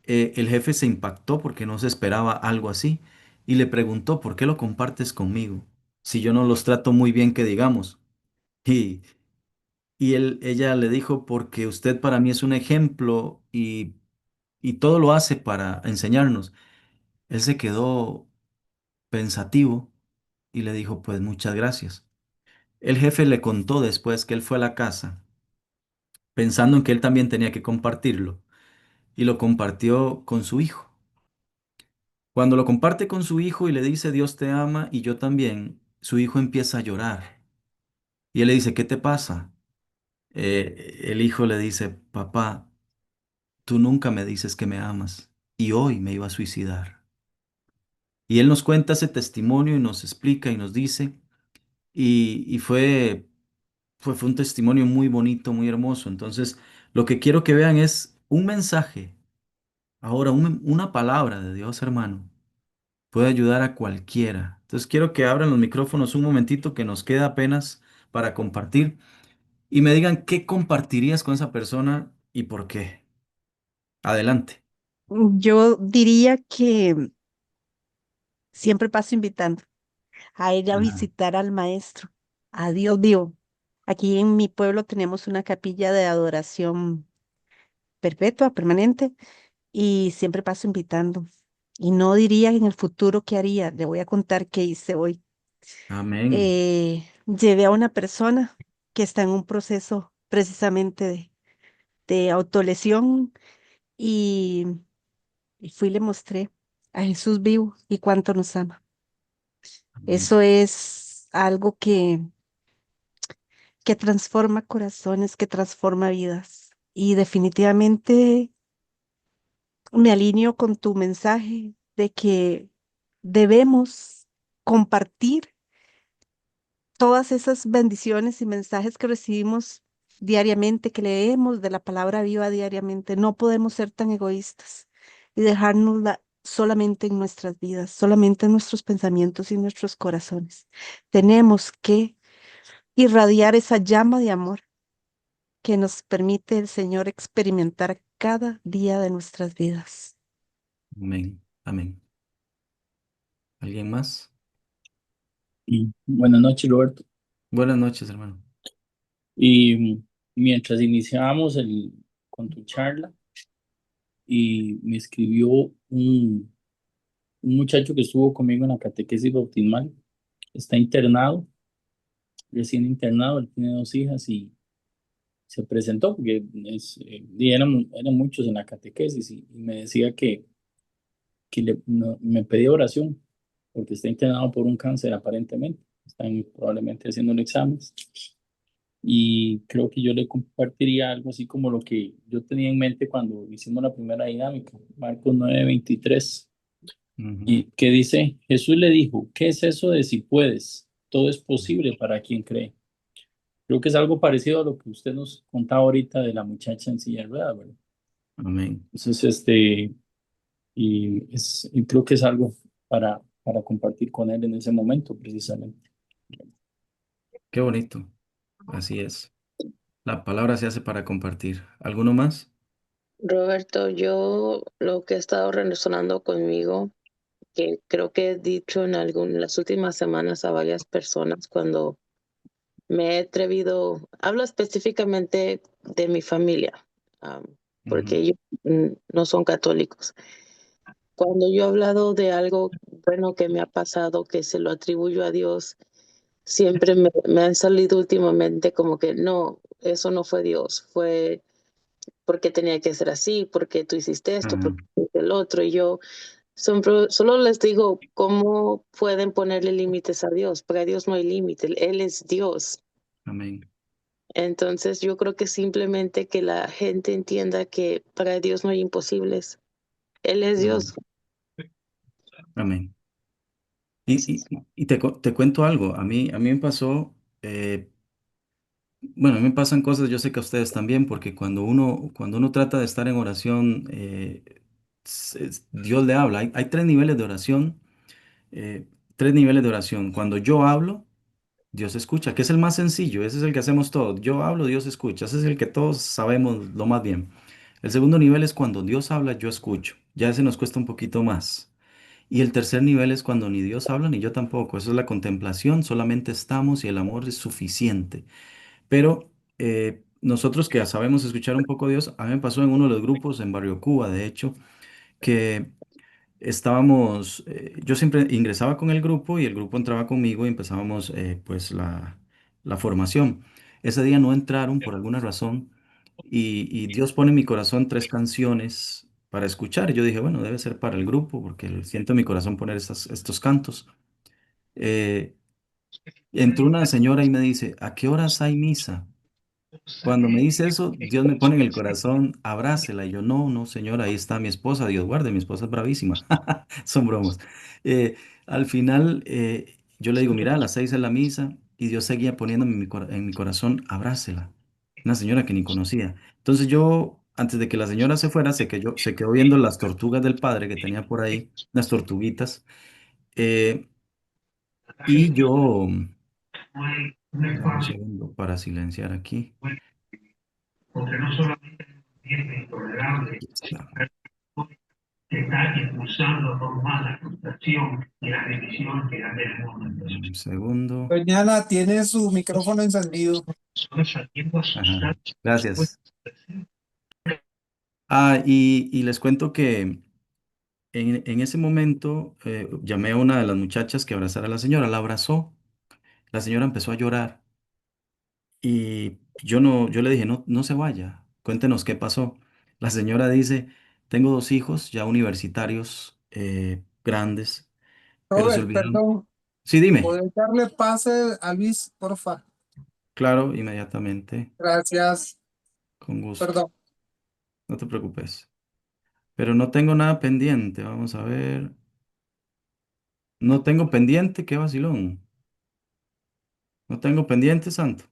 El jefe se impactó porque no se esperaba algo así y le preguntó, ¿por qué lo compartes conmigo? Si yo no los trato muy bien, que digamos. Y, ella le dijo, porque usted para mí es un ejemplo y todo lo hace para enseñarnos. Él se quedó pensativo y le dijo, pues muchas gracias. El jefe le contó después que él fue a la casa pensando en que él también tenía que compartirlo y lo compartió con su hijo. Cuando lo comparte con su hijo y le dice Dios te ama y yo también, su hijo empieza a llorar y él le dice, ¿qué te pasa? El hijo le dice, papá, tú nunca me dices que me amas y hoy me iba a suicidar. Y él nos cuenta ese testimonio y nos explica y nos dice, y fue un testimonio muy bonito, muy hermoso. Entonces, lo que quiero que vean es un mensaje. Ahora, una palabra de Dios, hermano, puede ayudar a cualquiera. Entonces, quiero que abran los micrófonos un momentito que nos queda apenas para compartir y me digan qué compartirías con esa persona y por qué. Adelante. Yo diría que siempre paso invitando a ir a Ah, visitar al maestro, a Dios vivo. Aquí en mi pueblo tenemos una capilla de adoración perpetua, permanente, y siempre paso invitando. Y no diría en el futuro qué haría, le voy a contar qué hice hoy. amén. Llevé a una persona que está en un proceso precisamente de autolesión y, y fui y le mostré a Jesús vivo y cuánto nos ama. Amén. Eso es algo que que transforma corazones, que transforma vidas. Y definitivamente me alineo con tu mensaje de que debemos compartir todas esas bendiciones y mensajes que recibimos diariamente, que leemos de la palabra viva diariamente. No podemos ser tan egoístas y dejárnosla solamente en nuestras vidas, solamente en nuestros pensamientos y nuestros corazones. Tenemos que irradiar esa llama de amor que nos permite el Señor experimentar cada día de nuestras vidas. Amén. Amén. ¿Alguien más? Buenas noches, Roberto. Buenas noches, hermano. Y mientras iniciábamos con tu charla, y me escribió un muchacho que estuvo conmigo en la catequesis bautismal, está internado, recién internado, él tiene 2 hijas y se presentó porque eran muchos en la catequesis y me decía me pedía oración porque está internado por un cáncer aparentemente, están probablemente haciendo exámenes. Y creo que yo le compartiría algo así como lo que yo tenía en mente cuando hicimos la primera dinámica, Marcos 9:23, Ujú. y que dice, Jesús le dijo, ¿qué es eso de si puedes? Todo es posible para quien cree. Creo que es algo parecido a lo que usted nos contaba ahorita de la muchacha en silla de ruedas, ¿verdad? Amén. Entonces, y creo que es algo para compartir con él en ese momento, precisamente. Qué bonito. Así es. La palabra se hace para compartir. ¿Alguno más? Roberto, yo lo que ha estado resonando conmigo, que creo que he dicho en las últimas semanas a varias personas cuando me he atrevido, hablo específicamente de mi familia, am, porque Ujú. ellos no son católicos. Cuando yo he hablado de algo bueno que me ha pasado, que se lo atribuyo a Dios, siempre me han salido últimamente como que no, eso no fue Dios, fue porque tenía que ser así, porque tú hiciste esto, Ajá. porque hiciste el otro. Y yo solo les digo, ¿cómo pueden ponerle límites a Dios? Para Dios no hay límite, Él es Dios. Amén. Entonces yo creo que simplemente que la gente entienda que para Dios no hay imposibles. Él es Amén. Dios. Amén. Y te cuento algo. A mí me pasó, bueno, a mí me pasan cosas, yo sé que a ustedes también, porque cuando uno trata de estar en oración, Dios le habla. Hay tres niveles de oración. eh, Tres niveles de oración. Cuando yo hablo, Dios escucha, que es el más sencillo, ese es el que hacemos todos. Yo hablo, Dios escucha, ese es el que todos sabemos lo más bien. El segundo nivel es cuando Dios habla, yo escucho. Ya ese nos cuesta un poquito más. Y el tercer nivel es cuando ni Dios habla ni yo tampoco. Eso es la contemplación, solamente estamos y el amor es suficiente. Pero nosotros que ya sabemos escuchar un poco a Dios, a mí me pasó en uno de los grupos en Barrio Cuba, de hecho, que yo siempre ingresaba con el grupo y el grupo entraba conmigo y empezábamos pues la formación. Ese día no entraron por alguna razón y Dios pone en mi corazón tres canciones para escuchar. Y yo dije, bueno, debe ser para el grupo porque siento en mi corazón poner estos cantos. Eh, Entró una señora y me dice, ¿a qué horas hay misa? Cuando me dice eso, Dios me pone en el corazón, abrácela. Y yo, no, no, señora, ahí está mi esposa, Dios guarde, mi esposa es bravísima. Son bromas. Eh, Al final, yo le digo, mira, a las 6 es la misa, y Dios seguía poniéndome en mi corazón, abrácela. Una señora que ni conocía. Entonces yo, antes de que la señora se fuera, se quedó viendo las tortugas del padre que tenía por ahí, unas tortuguitas. eh, y yo, dame un segundo para silenciar aquí. Aquí está. Un segundo. Doña Ana tiene su micrófono encendido. Ajá, gracias. Y les cuento que en ese momento llamé a una de las muchachas que abrazara a la señora, la abrazó, la señora empezó a llorar y yo le dije, no, no se vaya, cuéntenos qué pasó. La señora dice, tengo 2 hijos ya universitarios, grandes, pero se Robert, olvidaron. perdón, Sí, dime. ¿puedes darle pase a Luis, porfa? Claro, inmediatamente, Gracias. con gusto. Perdón. No te preocupes. Pero no tengo nada pendiente. Vamos a ver. No tengo pendiente, qué vacilón. No tengo pendiente, Santo.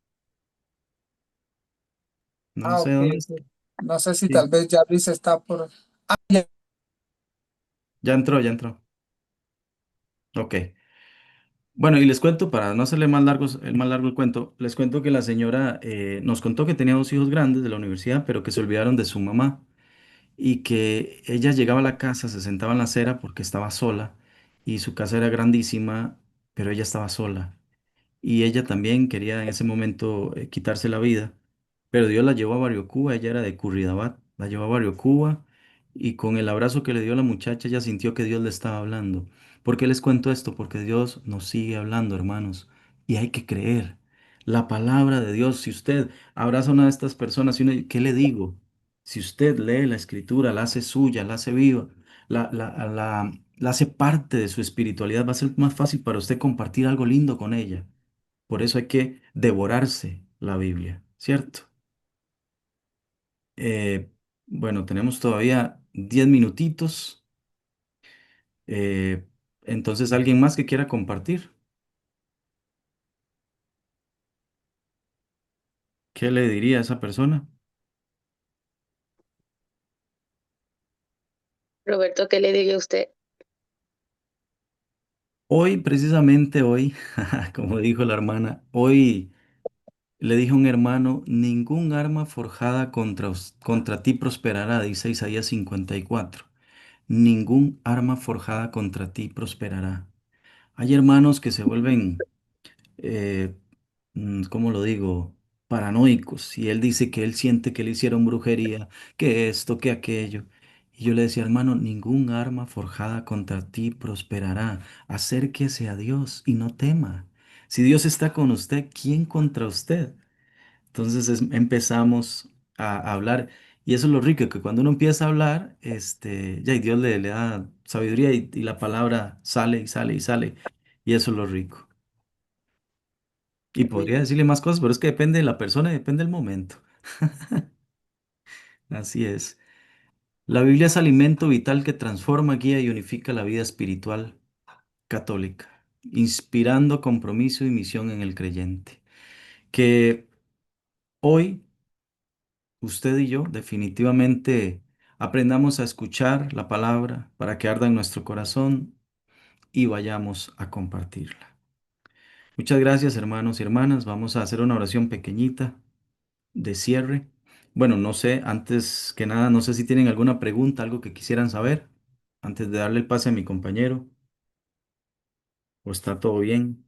No Ah, sé ok. dónde Sí. está. No sé si tal Sí, vez ya Luis está por... Ah, ya. ya entró, ya entró. Ok. Bueno, y les cuento, para no hacerle más largo el cuento, les cuento que la señora nos contó que tenía dos hijos grandes de la universidad, pero que se olvidaron de su mamá y que ella llegaba a la casa, se sentaba en la acera porque estaba sola y su casa era grandísima, pero ella estaba sola. Y ella también quería en ese momento quitarse la vida, pero Dios la llevó a Barrio Cuba, ella era de Curridabat, la llevó a Barrio Cuba y con el abrazo que le dio la muchacha ella sintió que Dios le estaba hablando. ¿Por qué les cuento esto? Porque Dios nos sigue hablando, hermanos, y hay que creer. La palabra de Dios, si usted abraza a una de estas personas, y ¿qué le digo? Si usted lee la escritura, la hace suya, la hace viva, la hace parte de su espiritualidad, va a ser más fácil para usted compartir algo lindo con ella. Por eso hay que devorarse la Biblia, ¿cierto? Eh, bueno, tenemos todavía 10 minutitos. eh, entonces, ¿alguien más que quiera compartir? ¿Qué le diría a esa persona? Roberto, ¿qué le diría a usted? Hoy, precisamente hoy, como dijo la hermana, hoy le dijo un hermano, ningún arma forjada contra ti prosperará, dice Isaías 54. Ningún arma forjada contra ti prosperará. Hay hermanos que se vuelven eh, ¿cómo lo digo? Paranoicos. Y él dice que él siente que le hicieron brujería, que esto, que aquello. Y yo le decía, hermano, ningún arma forjada contra ti prosperará. Acérquese a Dios y no tema. Si Dios está con usted, ¿quién contra usted? Entonces empezamos a hablar. Y eso es lo rico, que cuando uno empieza a hablar, ya y Dios le da sabiduría y la palabra sale y sale y sale. Y eso es lo rico. Y podría Sí. decirle más cosas, pero es que depende de la persona y depende del momento. Así es. La Biblia es alimento vital que transforma, guía y unifica la vida espiritual católica, inspirando compromiso y misión en el creyente. Que hoy usted y yo definitivamente aprendamos a escuchar la palabra para que arda en nuestro corazón y vayamos a compartirla. Muchas gracias, hermanos y hermanas. Vamos a hacer una oración pequeñita de cierre. Bueno, no sé, antes que nada, no sé si tienen alguna pregunta, algo que quisieran saber, antes de darle el pase a mi compañero, o está todo bien.